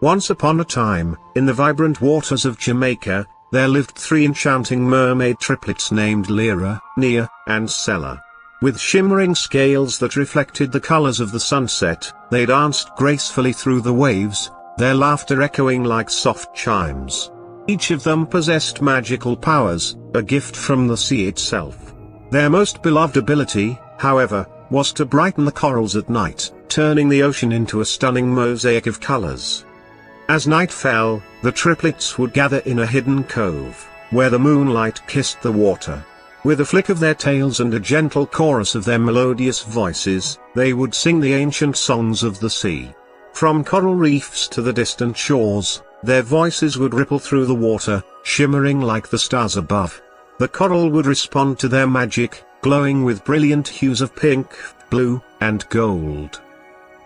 Once upon a time, in the vibrant waters of Jamaica, there lived 3 enchanting mermaid triplets named Lyra, Nia, and Sella. With shimmering scales that reflected the colors of the sunset, they danced gracefully through the waves, their laughter echoing like soft chimes. Each of them possessed magical powers, a gift from the sea itself. Their most beloved ability, however, was to brighten the corals at night, turning the ocean into a stunning mosaic of colors. As night fell, the triplets would gather in a hidden cove, where the moonlight kissed the water. With a flick of their tails and a gentle chorus of their melodious voices, they would sing the ancient songs of the sea. From coral reefs to the distant shores, their voices would ripple through the water, shimmering like the stars above. The coral would respond to their magic, glowing with brilliant hues of pink, blue, and gold.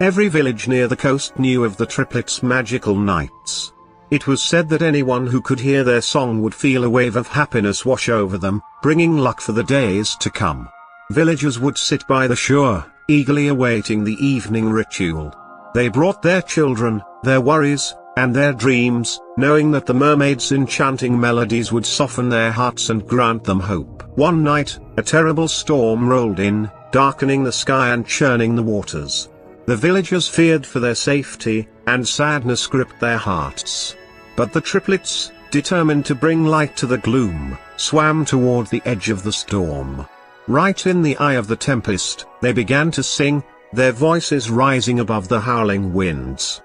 Every village near the coast knew of the triplets' magical nights. It was said that anyone who could hear their song would feel a wave of happiness wash over them, bringing luck for the days to come. Villagers would sit by the shore, eagerly awaiting the evening ritual. They brought their children, their worries, and their dreams, knowing that the mermaids' enchanting melodies would soften their hearts and grant them hope. One night, a terrible storm rolled in, darkening the sky and churning the waters. The villagers feared for their safety, and sadness gripped their hearts. But the triplets, determined to bring light to the gloom, swam toward the edge of the storm. Right in the eye of the tempest, they began to sing, their voices rising above the howling winds.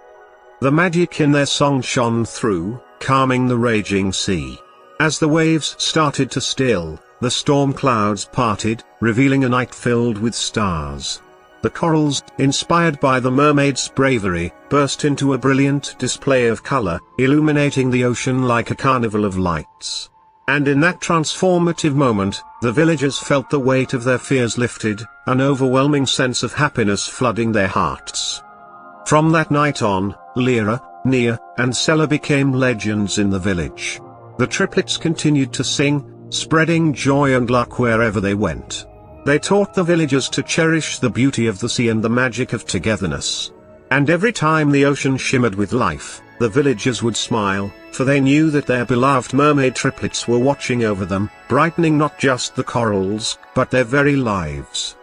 The magic in their song shone through, calming the raging sea. As the waves started to still, the storm clouds parted, revealing a night filled with stars. The corals, inspired by the mermaids' bravery, burst into a brilliant display of color, illuminating the ocean like a carnival of lights. And in that transformative moment, the villagers felt the weight of their fears lifted, an overwhelming sense of happiness flooding their hearts. From that night on, Lyra, Nia, and Sella became legends in the village. The triplets continued to sing, spreading joy and luck wherever they went. They taught the villagers to cherish the beauty of the sea and the magic of togetherness. And every time the ocean shimmered with life, the villagers would smile, for they knew that their beloved mermaid triplets were watching over them, brightening not just the corals, but their very lives.